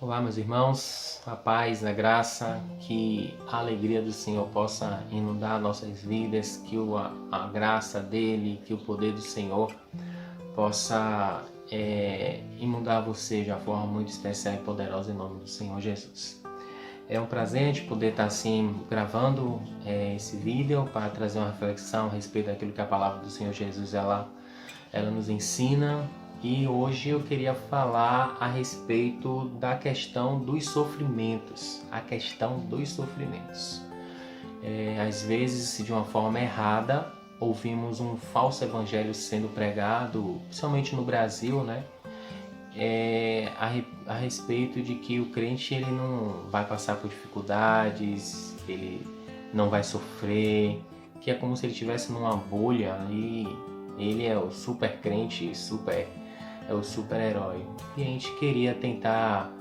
Olá, meus irmãos, a paz, a graça, que a alegria do Senhor possa inundar nossas vidas, que a graça dele, que o poder do Senhor possa inundar você de uma forma muito especial e poderosa em nome do Senhor Jesus. É um prazer a gente poder estar assim gravando esse vídeo para trazer uma reflexão a respeito daquilo que a palavra do Senhor Jesus ela nos ensina. E hoje eu queria falar a respeito da questão dos sofrimentos. Às vezes, de uma forma errada, ouvimos um falso evangelho sendo pregado, principalmente no Brasil, né? A respeito de que o crente ele não vai passar por dificuldades, ele não vai sofrer, que é como se ele estivesse numa bolha e ele é o super crente, é o super-herói. E a gente queria tentar,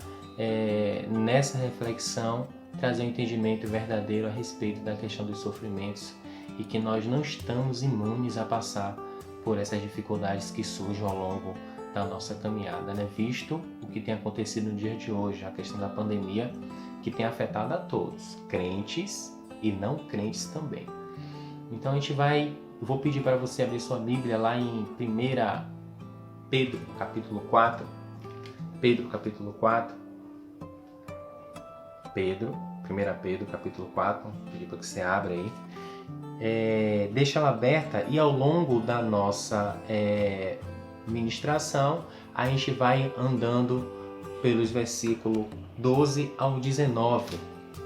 nessa reflexão, trazer um entendimento verdadeiro a respeito da questão dos sofrimentos e que nós não estamos imunes a passar por essas dificuldades que surgem ao longo da nossa caminhada, né? Visto o que tem acontecido no dia de hoje, a questão da pandemia, que tem afetado a todos, crentes e não crentes também. Então vou pedir para você abrir sua Bíblia lá em 1 Pedro, capítulo 4. Pedro, capítulo 4. 1 Pedro, capítulo 4. Vou pedir para que você abra aí. Deixa ela aberta e ao longo da nossa ministração, a gente vai andando pelos versículos 12 ao 19,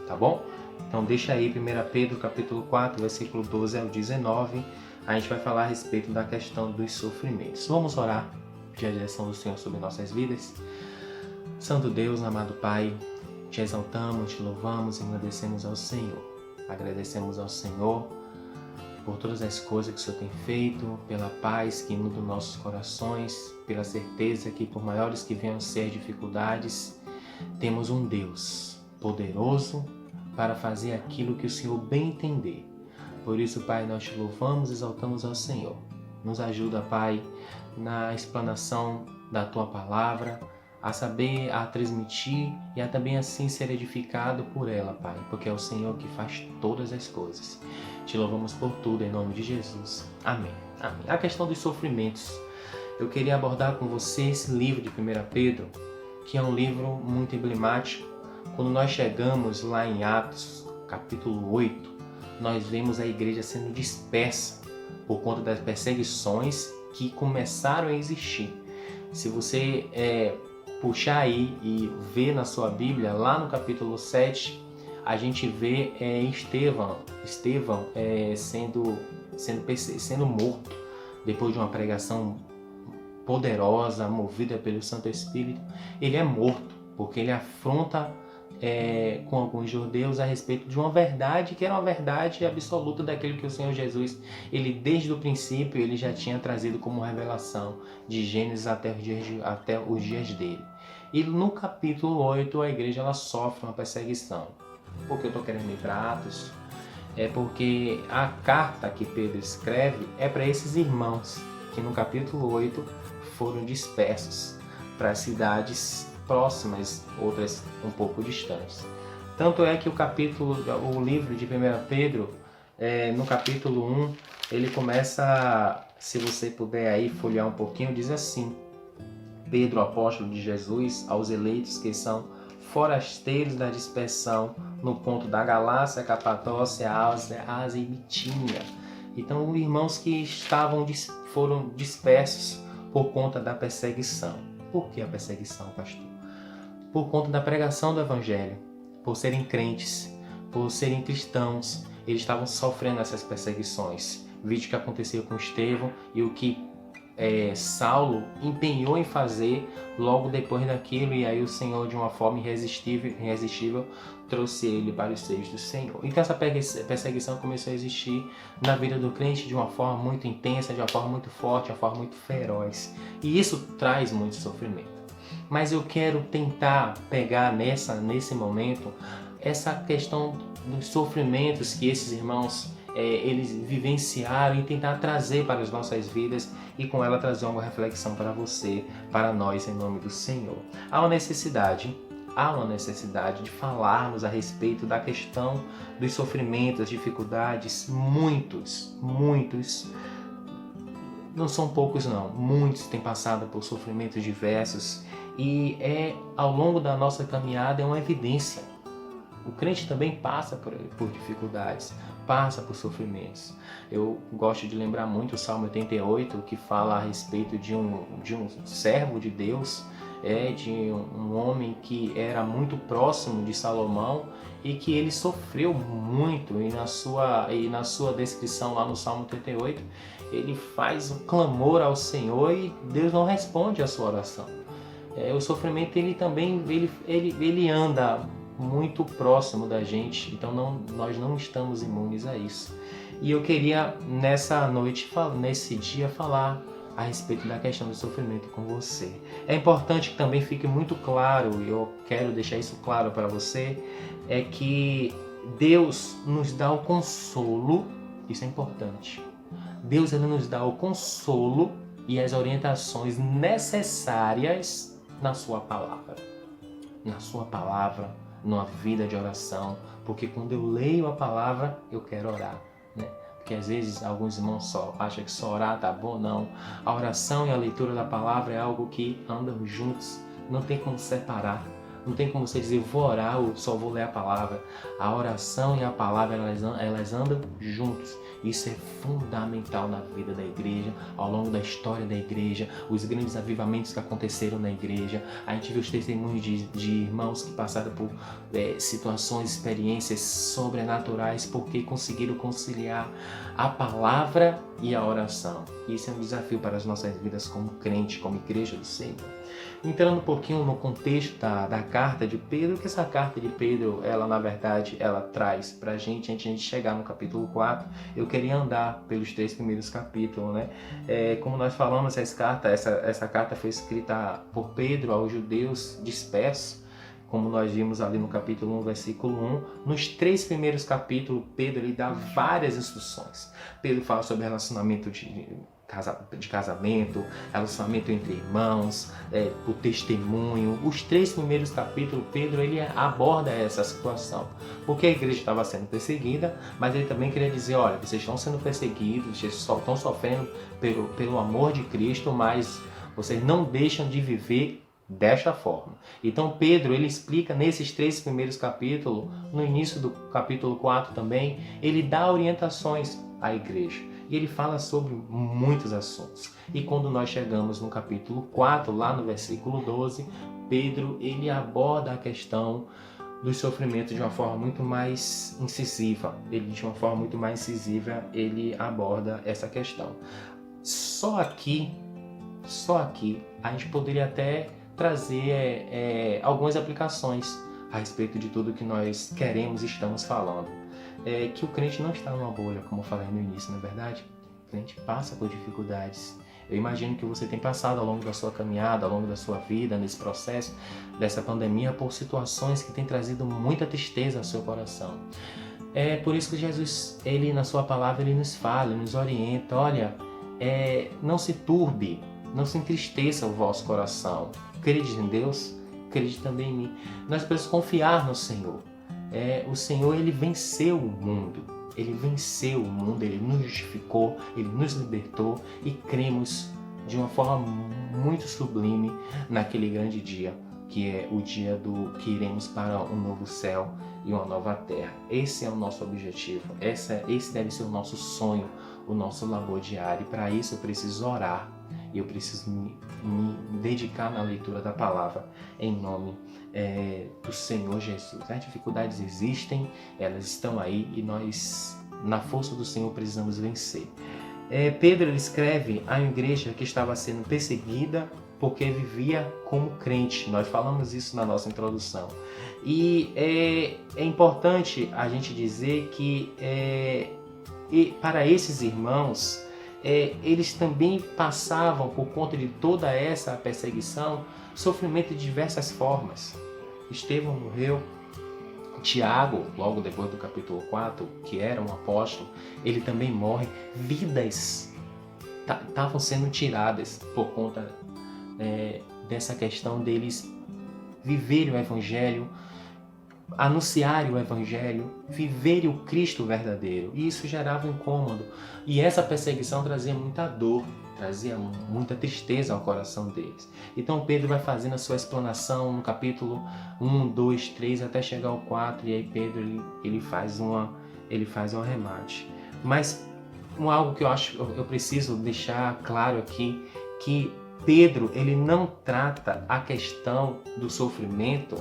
tá bom? Então deixa aí 1 Pedro, capítulo 4, versículo 12 ao 19. A gente vai falar a respeito da questão dos sofrimentos. Vamos orar. Pedir a direção do Senhor sobre nossas vidas. Santo Deus, amado Pai, te exaltamos, te louvamos e agradecemos ao Senhor. Agradecemos ao Senhor por todas as coisas que o Senhor tem feito, pela paz que inunda nossos corações, pela certeza que por maiores que venham a ser dificuldades, temos um Deus poderoso para fazer aquilo que o Senhor bem entender. Por isso, Pai, nós te louvamos e exaltamos ao Senhor. Nos ajuda, Pai, na explanação da Tua Palavra, a saber, a transmitir e a também assim ser edificado por ela, Pai, porque é o Senhor que faz todas as coisas. Te louvamos por tudo, em nome de Jesus. Amém. Amém. A questão dos sofrimentos. Eu queria abordar com você esse livro de 1 Pedro, que é um livro muito emblemático. Quando nós chegamos lá em Atos, capítulo 8, nós vemos a igreja sendo dispersa por conta das perseguições que começaram a existir. Se você puxar aí e ver na sua Bíblia, lá no capítulo 7, a gente vê Estevão sendo morto depois de uma pregação poderosa, movida pelo Santo Espírito. Ele é morto porque ele afronta com alguns judeus a respeito de uma verdade que era uma verdade absoluta daquilo que o Senhor Jesus, ele desde o princípio, ele já tinha trazido como revelação de Gênesis até os dias dele. E no capítulo 8 a igreja ela sofre uma perseguição. Por que eu estou querendo ir para Atos? É porque a carta que Pedro escreve é para esses irmãos que no capítulo 8 foram dispersos para cidades próximas, outras um pouco distantes. Tanto é que o livro de 1 Pedro, no capítulo 1, ele começa, se você puder aí folhear um pouquinho, diz assim: Pedro, apóstolo de Jesus, aos eleitos que são forasteiros da dispersão no ponto da Galácia, Capadócia, Ásia e Bitínia. Então, irmãos que foram dispersos por conta da perseguição. Por que a perseguição, pastor? Por conta da pregação do Evangelho, por serem crentes, por serem cristãos, eles estavam sofrendo essas perseguições. Vídeo que aconteceu com Estevão e o que Saulo empenhou em fazer logo depois daquilo, e aí o Senhor, de uma forma irresistível, trouxe ele para os seios do Senhor. Então essa perseguição começou a existir na vida do crente de uma forma muito intensa, de uma forma muito forte, de uma forma muito feroz. E isso traz muito sofrimento. Mas eu quero tentar pegar nesse momento essa questão dos sofrimentos que esses irmãos eles vivenciaram e tentar trazer para as nossas vidas e com ela trazer uma reflexão para você, para nós, em nome do Senhor. Há uma necessidade há uma necessidade de falarmos a respeito da questão dos sofrimentos, das dificuldades. Muitos, não são poucos não, muitos têm passado por sofrimentos diversos e ao longo da nossa caminhada é uma evidência. O crente também passa por dificuldades, passa por sofrimentos. Eu gosto de lembrar muito o Salmo 88, que fala a respeito de um servo de Deus, de um homem que era muito próximo de Salomão e que ele sofreu muito. E na sua descrição lá no Salmo 88, ele faz um clamor ao Senhor e Deus não responde a sua oração. O sofrimento ele também ele anda muito próximo da gente, então nós não estamos imunes a isso. E eu queria nessa noite, nesse dia, falar a respeito da questão do sofrimento com você. É importante que também fique muito claro, e eu quero deixar isso claro para você, é que Deus nos dá o consolo, isso é importante. Deus ele nos dá o consolo e as orientações necessárias na sua palavra. Na sua palavra, numa vida de oração, porque quando eu leio a palavra, eu quero orar, né? Porque às vezes alguns irmãos só acham que só orar tá bom, não. A oração e a leitura da palavra é algo que andam juntos, não tem como separar. Não tem como você dizer, vou orar ou só vou ler a palavra. A oração e a palavra, elas andam juntos. Isso é fundamental na vida da igreja, ao longo da história da igreja, os grandes avivamentos que aconteceram na igreja. A gente viu os testemunhos de irmãos que passaram por situações, experiências sobrenaturais, porque conseguiram conciliar a palavra e a oração. Isso é um desafio para as nossas vidas como crente, como igreja do Senhor. Entrando um pouquinho no contexto da carta de Pedro, que essa carta de Pedro, ela na verdade, ela traz para a gente, antes de a gente chegar no capítulo 4, eu queria andar pelos 3 primeiros capítulos, né? Como nós falamos, essa carta foi escrita por Pedro aos judeus dispersos, como nós vimos ali no capítulo 1, versículo 1. Nos 3 primeiros capítulos, Pedro ele dá várias instruções. Pedro fala sobre relacionamento de casamento, relacionamento entre irmãos, o testemunho. Os 3 primeiros capítulos, Pedro ele aborda essa situação, porque a igreja estava sendo perseguida, mas ele também queria dizer, olha, vocês estão sendo perseguidos, vocês estão sofrendo pelo amor de Cristo, mas vocês não deixam de viver desta forma. Então Pedro ele explica nesses 3 primeiros capítulos, no início do capítulo 4 também, ele dá orientações à igreja. E ele fala sobre muitos assuntos. E quando nós chegamos no capítulo 4, lá no versículo 12, Pedro ele aborda a questão dos sofrimentos de uma forma muito mais incisiva. De uma forma muito mais incisiva, ele aborda essa questão. Só aqui, a gente poderia até trazer algumas aplicações a respeito de tudo que nós queremos e estamos falando. Que o crente não está numa bolha, como eu falei no início, não é verdade? O crente passa por dificuldades. Eu imagino que você tem passado ao longo da sua caminhada, ao longo da sua vida, nesse processo dessa pandemia, por situações que têm trazido muita tristeza ao seu coração. É por isso que Jesus, ele na sua palavra, ele nos fala, ele nos orienta, olha, não se turbe, não se entristeça o vosso coração. Crede em Deus, crede também em mim. Nós precisamos confiar no Senhor. O Senhor ele venceu o mundo, ele nos justificou, ele nos libertou e cremos de uma forma muito sublime naquele grande dia, que é o dia que iremos para um novo céu e uma nova terra. Esse é o nosso objetivo, esse deve ser o nosso sonho, o nosso labor diário. E para isso eu preciso orar, e eu preciso me dedicar na leitura da palavra em nome do Senhor Jesus. As dificuldades existem, elas estão aí e nós, na força do Senhor, precisamos vencer. Pedro escreve à igreja que estava sendo perseguida porque vivia como crente. Nós falamos isso na nossa introdução. E é importante a gente dizer que para esses irmãos, eles também passavam, por conta de toda essa perseguição, sofrimento de diversas formas. Estevão morreu, Tiago, logo depois do capítulo 4, que era um apóstolo, ele também morre. Vidas estavam sendo tiradas por conta dessa questão deles viverem o Evangelho, anunciarem o Evangelho, viverem o Cristo verdadeiro. E isso gerava um incômodo. E essa perseguição trazia muita dor, trazia muita tristeza ao coração deles. Então Pedro vai fazendo a sua explanação no capítulo 1, 2, 3, até chegar ao 4, e aí Pedro ele faz um arremate. Mas algo que eu preciso deixar claro aqui, que Pedro ele não trata a questão do sofrimento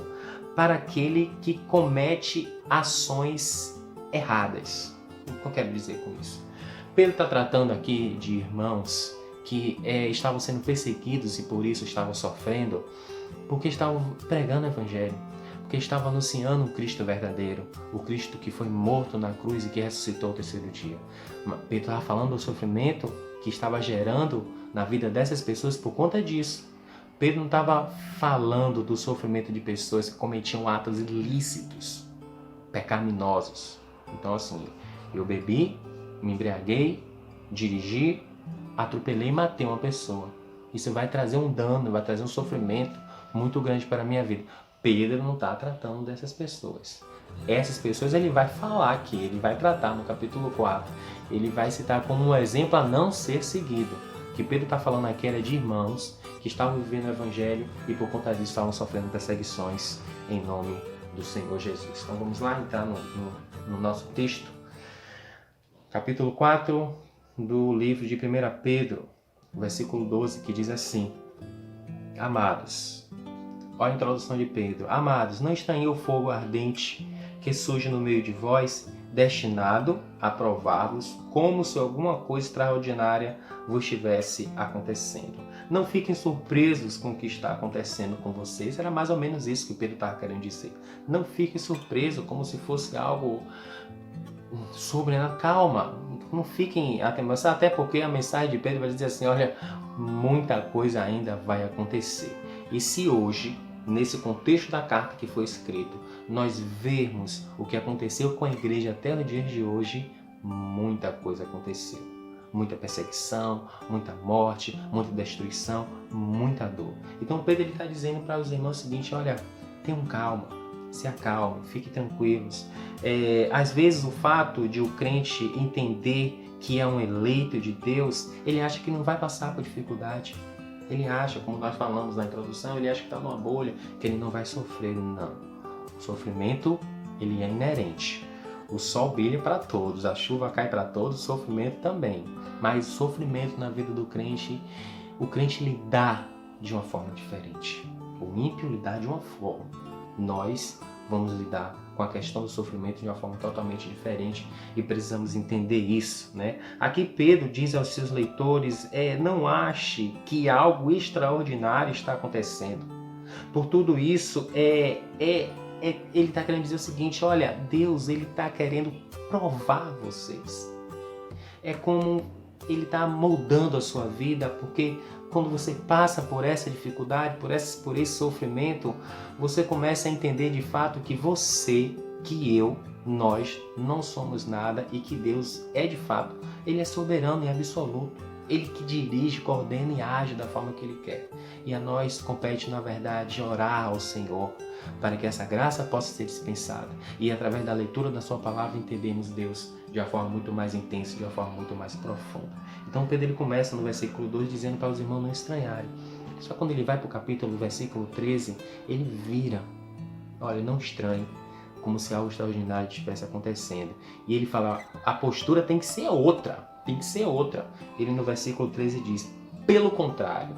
para aquele que comete ações erradas. O que eu quero dizer com isso? Pedro está tratando aqui de irmãos que estavam sendo perseguidos e por isso estavam sofrendo, porque estavam pregando o Evangelho, porque estavam anunciando o Cristo verdadeiro, o Cristo que foi morto na cruz e que ressuscitou ao terceiro dia. Pedro estava falando do sofrimento que estava gerando na vida dessas pessoas por conta disso. Pedro não estava falando do sofrimento de pessoas que cometiam atos ilícitos, pecaminosos. Então assim, eu bebi, me embriaguei, dirigi, atropelei e matei uma pessoa. Isso vai trazer um dano, vai trazer um sofrimento muito grande para a minha vida. Pedro não está tratando dessas pessoas. Essas pessoas ele vai falar aqui, ele vai tratar no capítulo 4. Ele vai citar como um exemplo a não ser seguido. O que Pedro está falando aqui era de irmãos que estavam vivendo o Evangelho e por conta disso estavam sofrendo perseguições em nome do Senhor Jesus. Então vamos lá entrar no nosso texto. Capítulo 4 do livro de 1 Pedro, versículo 12, que diz assim: Amados, olha a introdução de Pedro. Amados, não estranhei o fogo ardente que surge no meio de vós, destinado a provar-vos como se alguma coisa extraordinária vos estivesse acontecendo. Não fiquem surpresos com o que está acontecendo com vocês. Era mais ou menos isso que o Pedro estava querendo dizer. Não fiquem surpresos como se fosse algo sobrenatural. Calma, não fiquem atemorados, até porque a mensagem de Pedro vai dizer assim: olha, muita coisa ainda vai acontecer. E se hoje, nesse contexto da carta que foi escrito, nós vermos o que aconteceu com a igreja até nos dias de hoje, muita coisa aconteceu. Muita perseguição, muita morte, muita destruição, muita dor. Então Pedro está dizendo para os irmãos o seguinte: olha, tenham calma, se acalmem, fiquem tranquilos. Às vezes o fato de o crente entender que é um eleito de Deus, ele acha que não vai passar por dificuldade. Ele acha, como nós falamos na introdução, ele acha que está numa bolha, que ele não vai sofrer. Não. O sofrimento, ele é inerente. O sol brilha para todos, a chuva cai para todos, o sofrimento também. Mas o sofrimento na vida do crente, o crente lidar de uma forma diferente. O ímpio lidar de uma forma. Nós vamos lidar com a questão do sofrimento de uma forma totalmente diferente e precisamos entender isso, né? Aqui Pedro diz aos seus leitores: não ache que algo extraordinário está acontecendo. Por tudo isso, ele está querendo dizer o seguinte: olha, Deus ele está querendo provar vocês. É como ele está moldando a sua vida, porque quando você passa por essa dificuldade, por esse sofrimento, você começa a entender de fato que você, que eu, nós não somos nada e que Deus é de fato, Ele é soberano e absoluto. Ele que dirige, coordena e age da forma que Ele quer. E a nós compete, na verdade, orar ao Senhor para que essa graça possa ser dispensada. E através da leitura da sua palavra entendemos Deus de uma forma muito mais intensa, de uma forma muito mais profunda. Então Pedro ele começa no versículo 2 dizendo para os irmãos não estranharem. Só quando ele vai para o capítulo, versículo 13, ele vira: olha, não estranhe, como se algo extraordinário estivesse acontecendo. E ele fala: a postura tem que ser outra, tem que ser outra. Ele no versículo 13 diz: pelo contrário.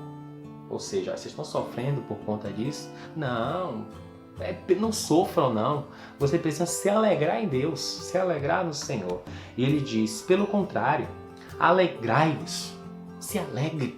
Ou seja, vocês estão sofrendo por conta disso? Não sofram não. Você precisa se alegrar em Deus, se alegrar no Senhor. E ele diz: pelo contrário, alegrai-vos, se alegre.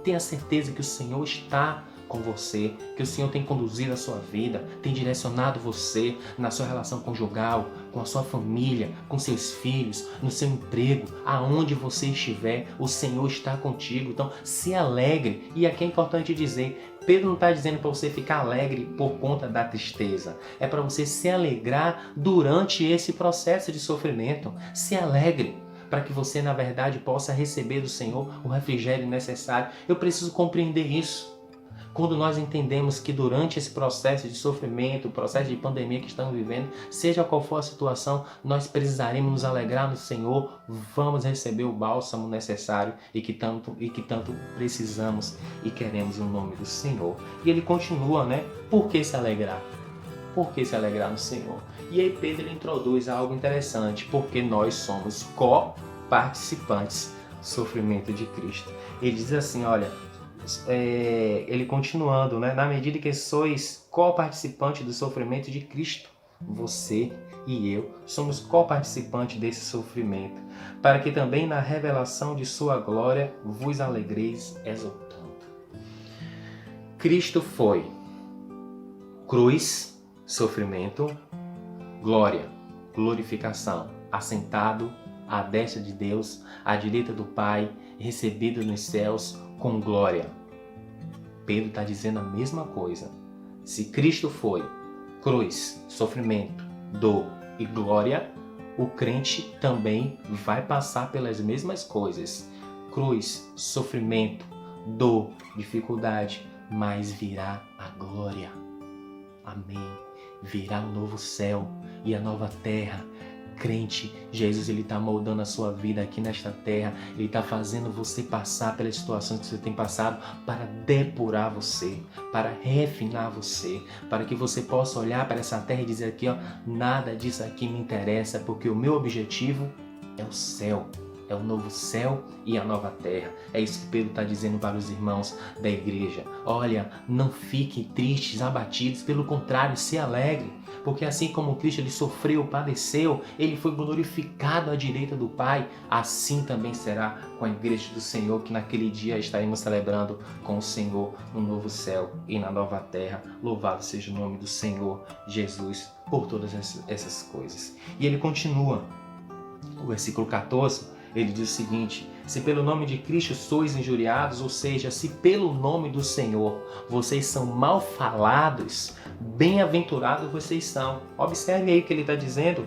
Tenha certeza que o Senhor está com você, que o Senhor tem conduzido a sua vida, tem direcionado você na sua relação conjugal, com a sua família, com seus filhos, no seu emprego, aonde você estiver, o Senhor está contigo. Então se alegre. E aqui é importante dizer, Pedro não está dizendo para você ficar alegre por conta da tristeza, é para você se alegrar durante esse processo de sofrimento. Se alegre, para que você na verdade possa receber do Senhor o refrigério necessário. Eu preciso compreender isso. Quando nós entendemos que durante esse processo de sofrimento, processo de pandemia que estamos vivendo, seja qual for a situação, nós precisaremos nos alegrar no Senhor, vamos receber o bálsamo necessário e que tanto precisamos e queremos no nome do Senhor. E ele continua, né? Por que se alegrar? Por que se alegrar no Senhor? E aí Pedro introduz algo interessante, porque nós somos co-participantes do sofrimento de Cristo. Ele diz assim, olha, ele continuando, né? Na medida que sois co-participantes do sofrimento de Cristo, você e eu somos co-participantes desse sofrimento, para que também na revelação de sua glória vos alegreis exultando. Cristo foi cruz, sofrimento, glória, glorificação, assentado à destra de Deus, à direita do Pai, recebido nos céus com glória. Pedro está dizendo a mesma coisa. Se Cristo foi cruz, sofrimento, dor e glória, o crente também vai passar pelas mesmas coisas. Cruz, sofrimento, dor, dificuldade, mas virá a glória. Amém. Virá um novo céu e a nova terra. Crente, Jesus ele está moldando a sua vida aqui nesta terra. Ele está fazendo você passar pelas situações que você tem passado para depurar você, para refinar você, para que você possa olhar para essa terra e dizer aqui, ó, nada disso aqui me interessa, porque o meu objetivo é o céu. É o novo céu e a nova terra. É isso que Pedro está dizendo para os irmãos da igreja. Olha, não fiquem tristes, abatidos. Pelo contrário, se alegrem. Porque assim como Cristo ele sofreu, padeceu, ele foi glorificado à direita do Pai. Assim também será com a igreja do Senhor, que naquele dia estaremos celebrando com o Senhor no novo céu e na nova terra. Louvado seja o nome do Senhor Jesus por todas essas coisas. E ele continua. O versículo 14... ele diz o seguinte: se pelo nome de Cristo sois injuriados, ou seja, se pelo nome do Senhor vocês são mal falados, bem-aventurados vocês são. Observe aí o que ele está dizendo.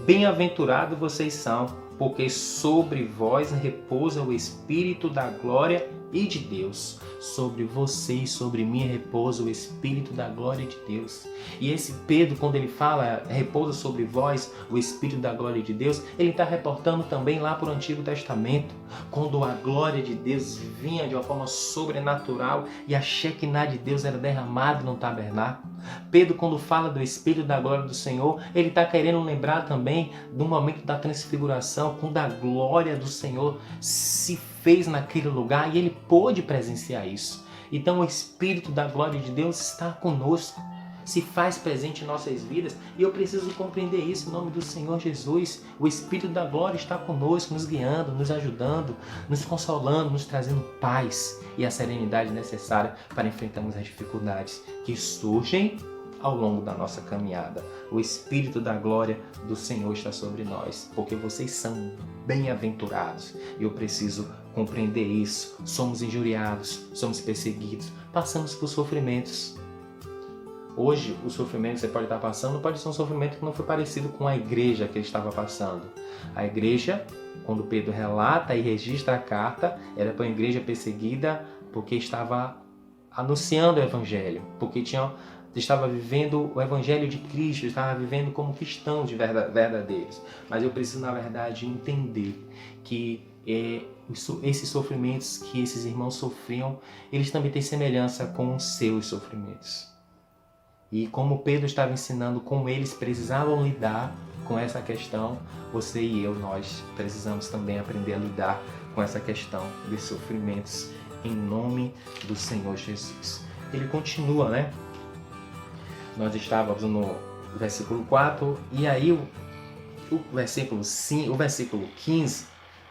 Bem-aventurados vocês são, porque sobre vós repousa o Espírito da glória e de Deus. Sobre vocês, sobre mim repousa o Espírito da glória de Deus. E esse Pedro, quando ele fala repousa sobre vós o Espírito da glória de Deus, ele está reportando também lá para o Antigo Testamento, quando a glória de Deus vinha de uma forma sobrenatural e a Shekinah de Deus era derramada no tabernáculo. Pedro, quando fala do Espírito da glória do Senhor, ele está querendo lembrar também do momento da transfiguração, quando a glória do Senhor se fez naquele lugar e ele pôde presenciar isso. Então o Espírito da glória de Deus está conosco, se faz presente em nossas vidas, e eu preciso compreender isso em nome do Senhor Jesus. O Espírito da glória está conosco, nos guiando, nos ajudando, nos consolando, nos trazendo paz e a serenidade necessária para enfrentarmos as dificuldades que surgem ao longo da nossa caminhada. O Espírito da glória do Senhor está sobre nós, porque vocês são bem-aventurados. E eu preciso compreender isso. Somos injuriados, somos perseguidos, passamos por sofrimentos. Hoje, o sofrimento que você pode estar passando pode ser um sofrimento que não foi parecido com a igreja que ele estava passando. A igreja, quando Pedro relata e registra a carta, era para uma igreja perseguida porque estava anunciando o Evangelho, porque estava vivendo o Evangelho de Cristo, estava vivendo como cristãos verdadeiros. Mas eu preciso, na verdade, entender que esses sofrimentos que esses irmãos sofriam, eles também têm semelhança com os seus sofrimentos. E como Pedro estava ensinando como eles precisavam lidar com essa questão, você e eu, nós precisamos também aprender a lidar com essa questão de sofrimentos em nome do Senhor Jesus. Ele continua, né? Nós estávamos no versículo 4 e aí o versículo 15,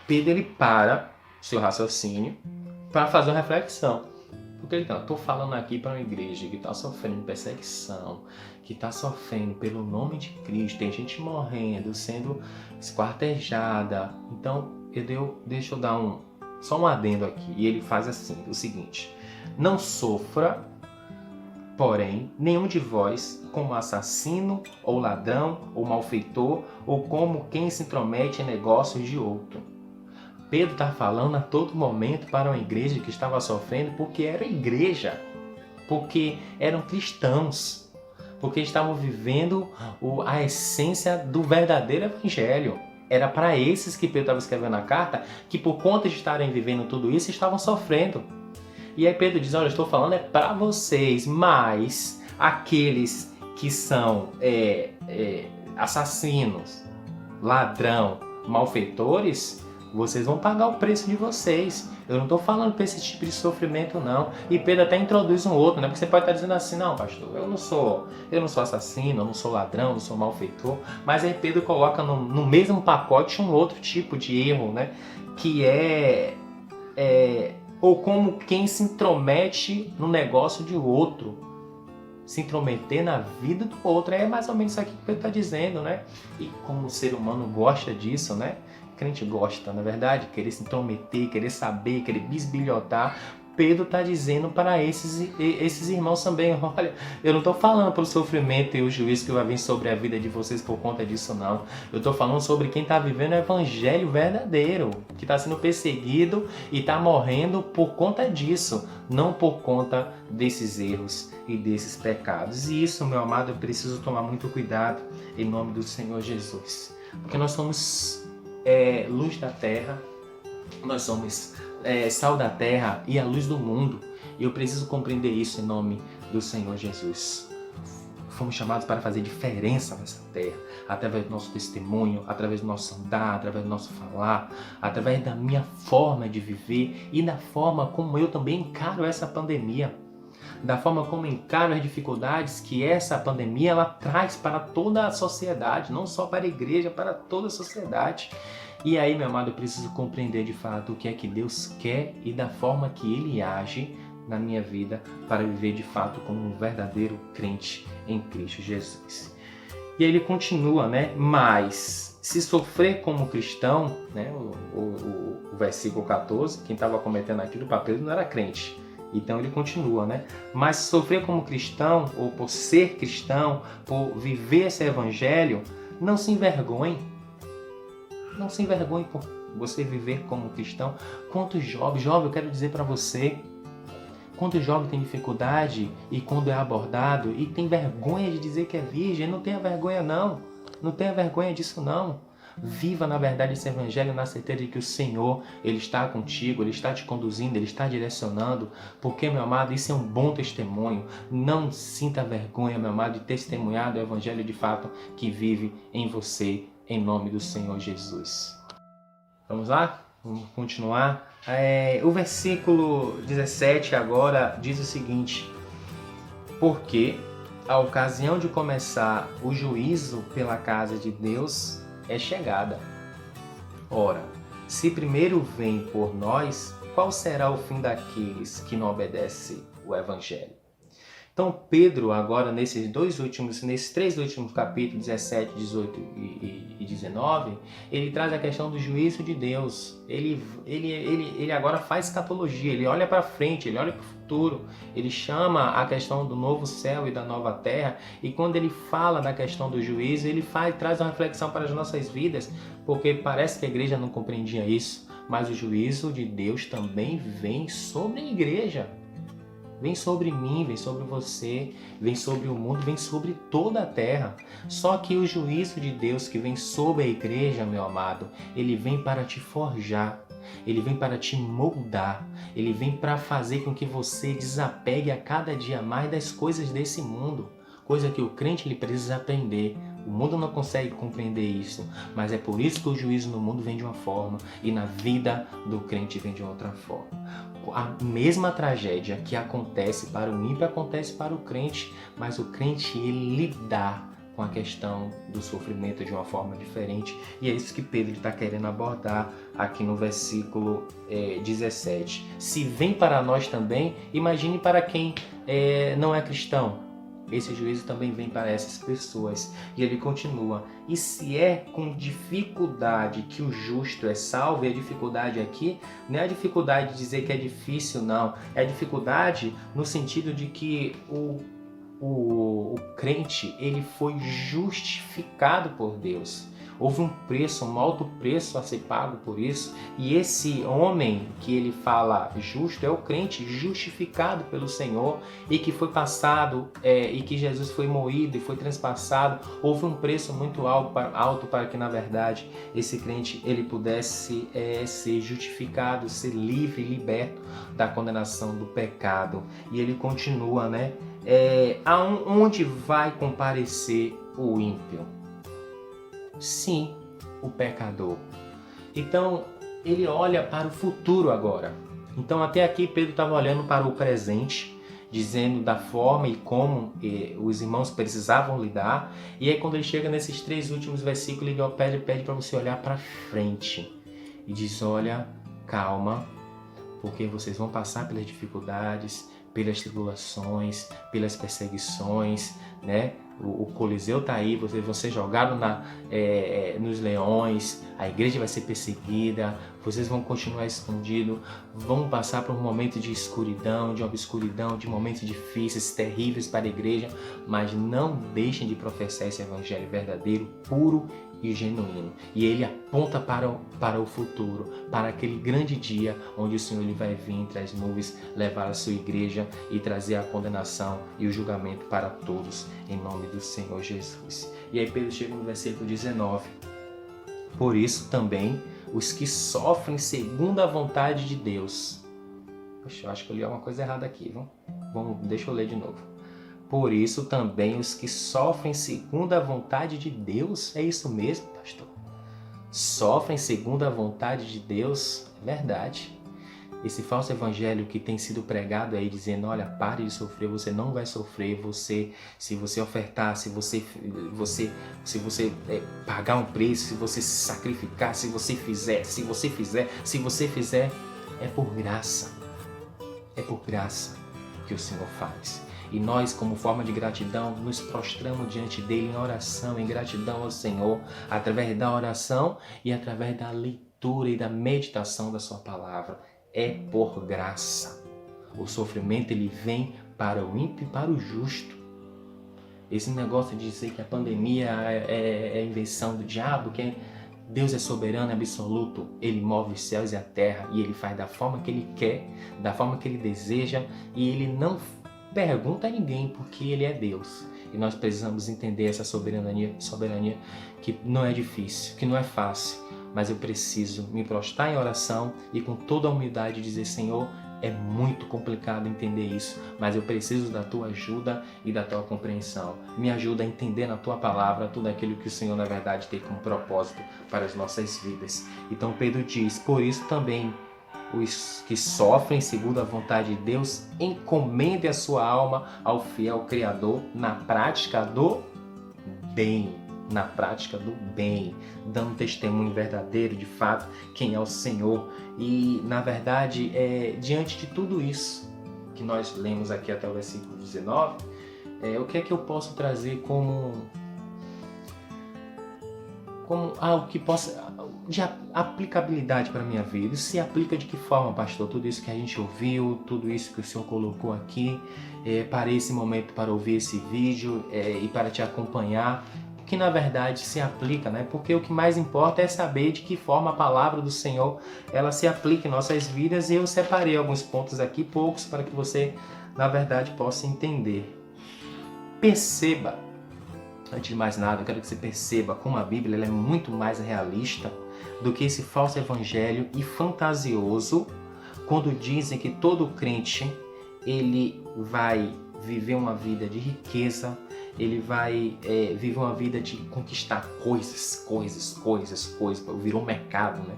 Pedro ele para seu raciocínio para fazer uma reflexão. Porque ele estou falando aqui para uma igreja que está sofrendo perseguição, que está sofrendo pelo nome de Cristo, tem gente morrendo, sendo esquartejada. Então, deixa eu dar só um adendo aqui. E ele faz assim, o seguinte: não sofra, porém, nenhum de vós como assassino, ou ladrão, ou malfeitor, ou como quem se intromete em negócios de outro. Pedro está falando a todo momento para uma igreja que estava sofrendo, porque era igreja. porque eram cristãos, porque estavam vivendo a essência do verdadeiro evangelho. Era para esses que Pedro estava escrevendo a carta, que por conta de estarem vivendo tudo isso, estavam sofrendo. E aí Pedro diz, olha, eu estou falando é para vocês, mas aqueles que são assassinos, ladrão, malfeitores, vocês vão pagar o preço de vocês. Eu não estou falando para esse tipo de sofrimento, não. E Pedro até introduz um outro, né? Porque você pode estar dizendo assim, não, pastor, eu não sou assassino, eu não sou ladrão, eu não sou malfeitor. Mas aí Pedro coloca no mesmo pacote um outro tipo de erro, né? Que ou como quem se intromete no negócio de outro. Se intrometer na vida do outro. É mais ou menos isso aqui que Pedro está dizendo, né? E como o ser humano gosta disso, né? O crente gosta, na verdade, querer se intrometer, querer saber, querer bisbilhotar. Pedro está dizendo para esses irmãos também, olha, eu não estou falando para o sofrimento e o juízo que vai vir sobre a vida de vocês por conta disso, não. Eu estou falando sobre quem está vivendo o evangelho verdadeiro, que está sendo perseguido e está morrendo por conta disso, não por conta desses erros e desses pecados. E isso, meu amado, eu preciso tomar muito cuidado em nome do Senhor Jesus, porque nós somos luz da terra, nós somos sal da terra e a luz do mundo. E eu preciso compreender isso em nome do Senhor Jesus. Fomos chamados para fazer diferença nessa terra, através do nosso testemunho, através do nosso andar, através do nosso falar, através da minha forma de viver e da forma como eu também encaro essa pandemia, da forma como encaro as dificuldades que essa pandemia ela traz para toda a sociedade, não só para a igreja, para toda a sociedade. E aí, meu amado, eu preciso compreender de fato o que é que Deus quer e da forma que Ele age na minha vida para viver de fato como um verdadeiro crente em Cristo Jesus. E aí ele continua, né? Mas se sofrer como cristão, né? O versículo 14, quem estava cometendo aquilo para Pedro não era crente. Então ele continua, né? Mas se sofrer como cristão, ou por ser cristão, por viver esse evangelho, não se envergonhe. Não se envergonhe por você viver como cristão. Quantos jovens, eu quero dizer para você, quantos jovens têm dificuldade e quando é abordado e tem vergonha de dizer que é virgem, não tenha vergonha não. Não tenha vergonha disso não. Viva na verdade esse evangelho na certeza de que o Senhor, Ele está contigo, Ele está te conduzindo, Ele está direcionando, porque, meu amado, isso é um bom testemunho. Não sinta vergonha, meu amado, de testemunhar do evangelho de fato que vive em você, em nome do Senhor Jesus. Vamos lá? Vamos continuar. O versículo 17 agora diz o seguinte: porque a ocasião de começar o juízo pela casa de Deus é chegada. Ora, se primeiro vem por nós, qual será o fim daqueles que não obedecem o evangelho? Então Pedro agora nesses três últimos capítulos, 17, 18 e 19, ele traz a questão do juízo de Deus. Ele agora faz escatologia, ele olha para frente, ele olha para o futuro, ele chama a questão do novo céu e da nova terra, e quando ele fala da questão do juízo, ele traz uma reflexão para as nossas vidas, porque parece que a igreja não compreendia isso, mas o juízo de Deus também vem sobre a igreja. Vem sobre mim, vem sobre você, vem sobre o mundo, vem sobre toda a terra. Só que o juízo de Deus que vem sobre a igreja, meu amado, ele vem para te forjar, ele vem para te moldar, ele vem para fazer com que você desapegue a cada dia mais das coisas desse mundo. Coisa que o crente ele precisa aprender. O mundo não consegue compreender isso, mas é por isso que o juízo no mundo vem de uma forma e na vida do crente vem de outra forma. A mesma tragédia que acontece para o ímpio acontece para o crente, mas o crente ele lidar com a questão do sofrimento de uma forma diferente, e é isso que Pedro está querendo abordar aqui no versículo 17. Se vem para nós também, imagine para quem não é cristão. Esse juízo também vem para essas pessoas. E ele continua: e se é com dificuldade que o justo é salvo, e a dificuldade aqui não é a dificuldade de dizer que é difícil, não. É a dificuldade no sentido de que o crente ele foi justificado por Deus. Houve um preço, um alto preço a ser pago por isso. E esse homem que ele fala justo é o crente justificado pelo Senhor e que foi passado, e que Jesus foi moído e foi transpassado. Houve um preço muito alto para que, na verdade, esse crente ele pudesse ser justificado, ser livre e liberto da condenação do pecado. E ele continua, né? Aonde vai comparecer o ímpio? Sim, o pecador. Então, ele olha para o futuro agora. Então, até aqui, Pedro estava olhando para o presente, dizendo da forma e como os irmãos precisavam lidar. E aí, quando ele chega nesses 3 últimos versículos, ele pede para você olhar para frente. E diz, olha, calma, porque vocês vão passar pelas dificuldades, pelas tribulações, pelas perseguições, né? O Coliseu está aí, vocês vão ser jogados nos leões, a igreja vai ser perseguida, vocês vão continuar escondidos, vão passar por um momento de escuridão, de obscuridão, de momentos difíceis, terríveis para a igreja, mas não deixem de professar esse evangelho verdadeiro, puro e genuíno. E ele aponta para o futuro, para aquele grande dia onde o Senhor ele vai vir entre as nuvens, levar a sua igreja e trazer a condenação e o julgamento para todos, em nome do Senhor Jesus. E aí Pedro chega no versículo 19. Por isso também os que sofrem segundo a vontade de Deus. Poxa, eu acho que eu li alguma coisa errada aqui, viu? Deixa eu ler de novo. Por isso também os que sofrem segundo a vontade de Deus, é isso mesmo, pastor? Sofrem segundo a vontade de Deus, é verdade. Esse falso evangelho que tem sido pregado aí, dizendo, olha, pare de sofrer, você não vai sofrer, se você ofertar, se você pagar um preço, se você se sacrificar, se você fizer, é por graça. É por graça que o Senhor faz. E nós, como forma de gratidão, nos prostramos diante dele em oração, em gratidão ao Senhor, através da oração e através da leitura e da meditação da sua palavra. É por graça. O sofrimento ele vem para o ímpio e para o justo. Esse negócio de dizer que a pandemia é invenção do diabo, que Deus é soberano, absoluto, Ele move os céus e a terra e Ele faz da forma que Ele quer, da forma que Ele deseja, e Ele não pergunta a ninguém, porque Ele é Deus. E nós precisamos entender essa soberania que não é difícil, que não é fácil, mas eu preciso me prostrar em oração e com toda a humildade dizer, Senhor, é muito complicado entender isso, mas eu preciso da Tua ajuda e da Tua compreensão. Me ajuda a entender na Tua palavra tudo aquilo que o Senhor, na verdade, tem como propósito para as nossas vidas. Então Pedro diz, por isso também os que sofrem segundo a vontade de Deus, encomendem a sua alma ao fiel Criador na prática do bem. Na prática do bem, dando testemunho verdadeiro de fato quem é o Senhor. E na verdade, diante de tudo isso que nós lemos aqui até o versículo 19, o que é que eu posso trazer como algo que possa de aplicabilidade para a minha vida? Isso se aplica de que forma, pastor? Tudo isso que a gente ouviu, tudo isso que o Senhor colocou aqui, parei esse momento para ouvir esse vídeo e para te acompanhar, que na verdade se aplica, né? Porque o que mais importa é saber de que forma a palavra do Senhor ela se aplica em nossas vidas, e eu separei alguns pontos aqui, poucos, para que você na verdade possa entender. Perceba, antes de mais nada, eu quero que você perceba como a Bíblia ela é muito mais realista do que esse falso evangelho e fantasioso quando dizem que todo crente ele vai viver uma vida de riqueza, ele vai viver uma vida de conquistar coisas, virou um mercado, né?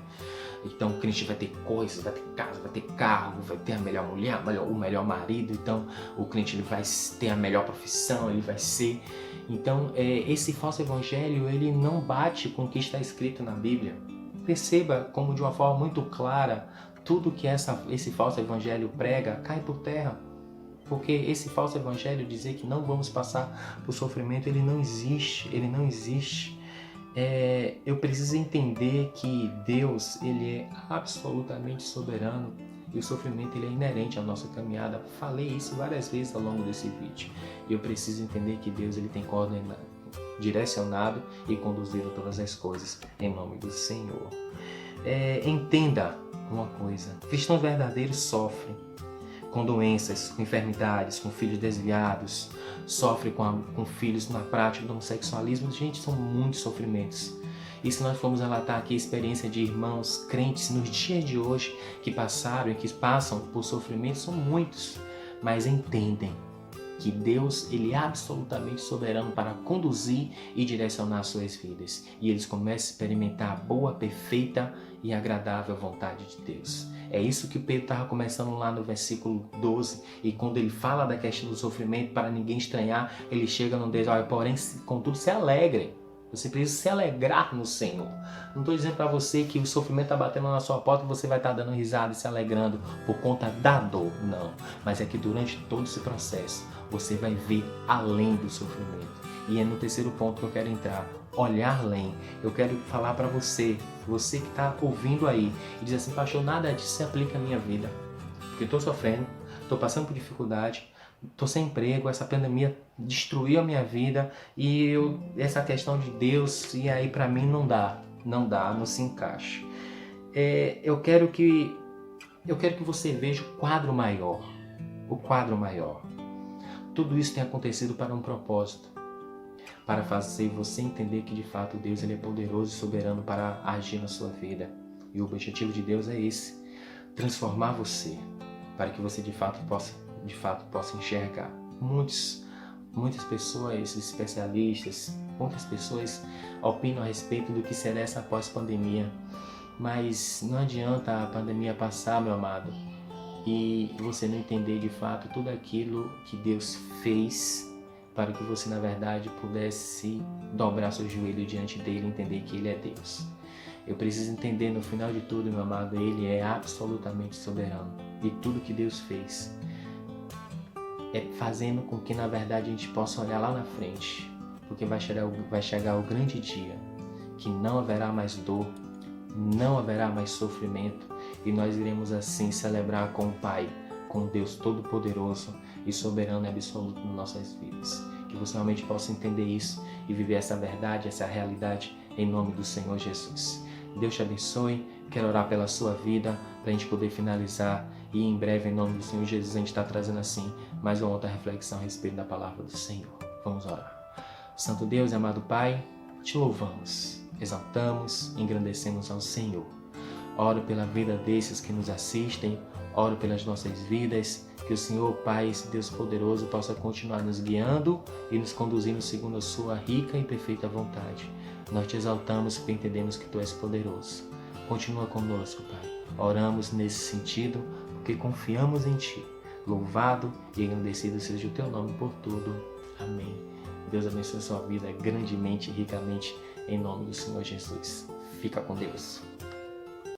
Então o crente vai ter coisas, vai ter casa, vai ter carro, vai ter a melhor mulher, o melhor marido, então o crente ele vai ter a melhor profissão, ele vai ser... Então esse falso evangelho ele não bate com o que está escrito na Bíblia. Perceba como de uma forma muito clara, tudo que esse falso evangelho prega cai por terra. Porque esse falso evangelho dizer que não vamos passar por sofrimento, ele não existe, eu preciso entender que Deus, ele é absolutamente soberano e o sofrimento ele é inerente à nossa caminhada. Falei isso várias vezes ao longo desse vídeo. Eu preciso entender que Deus ele tem direcionado e conduzido todas as coisas, em nome do Senhor. Entenda uma coisa: cristãos verdadeiros sofrem com doenças, com enfermidades, com filhos desviados, sofrem com filhos na prática do homossexualismo. Gente, são muitos sofrimentos. E se nós formos relatar aqui a experiência de irmãos crentes nos dias de hoje que passaram e que passam por sofrimentos, são muitos, mas entendem que Deus, Ele é absolutamente soberano para conduzir e direcionar suas vidas. E eles começam a experimentar a boa, perfeita e agradável vontade de Deus. É isso que Pedro estava começando lá no versículo 12. E quando ele fala da questão do sofrimento, para ninguém estranhar, ele chega no 10, olha, porém, contudo, se alegrem. Você precisa se alegrar no Senhor. Não estou dizendo para você que o sofrimento está batendo na sua porta e você vai estar dando risada e se alegrando por conta da dor. Não. Mas é que durante todo esse processo, você vai ver além do sofrimento. E é no terceiro ponto que eu quero entrar. Olhar além. Eu quero falar para você que está ouvindo aí e diz assim: pastor, nada disso se aplica à minha vida. Porque eu estou sofrendo, estou passando por dificuldade, estou sem emprego, essa pandemia destruiu a minha vida e essa questão de Deus, e aí para mim não dá, não se encaixa. Eu quero que você veja o quadro maior. Tudo isso tem acontecido para um propósito, para fazer você entender que de fato Deus, ele é poderoso e soberano para agir na sua vida. E o objetivo de Deus é esse: transformar você, para que você de fato possa enxergar. Muitas pessoas, especialistas, muitas pessoas opinam a respeito do que será essa pós-pandemia, mas não adianta a pandemia passar, meu amado, e você não entender de fato tudo aquilo que Deus fez para que você, na verdade, pudesse dobrar seu joelho diante dele e entender que ele é Deus. Eu preciso entender, no final de tudo, meu amado, ele é absolutamente soberano. E tudo que Deus fez é fazendo com que, na verdade, a gente possa olhar lá na frente, porque vai chegar o grande dia que não haverá mais dor, não haverá mais sofrimento, e nós iremos assim celebrar com o Pai, com Deus Todo-Poderoso e soberano e absoluto nas nossas vidas. Que você realmente possa entender isso e viver essa verdade, essa realidade, em nome do Senhor Jesus. Deus te abençoe. Quero orar pela sua vida para a gente poder finalizar, e em breve, em nome do Senhor Jesus, a gente está trazendo assim mais uma outra reflexão a respeito da palavra do Senhor. Vamos orar. Santo Deus e amado Pai, te louvamos, exaltamos, engrandecemos ao Senhor. Oro pela vida desses que nos assistem, oro pelas nossas vidas, que o Senhor, Pai, esse Deus poderoso, possa continuar nos guiando e nos conduzindo segundo a sua rica e perfeita vontade. Nós te exaltamos porque entendemos que Tu és poderoso. Continua conosco, Pai. Oramos nesse sentido porque confiamos em Ti. Louvado e engrandecido seja o Teu nome por tudo. Amém. Deus abençoe a sua vida grandemente e ricamente, em nome do Senhor Jesus. Fica com Deus.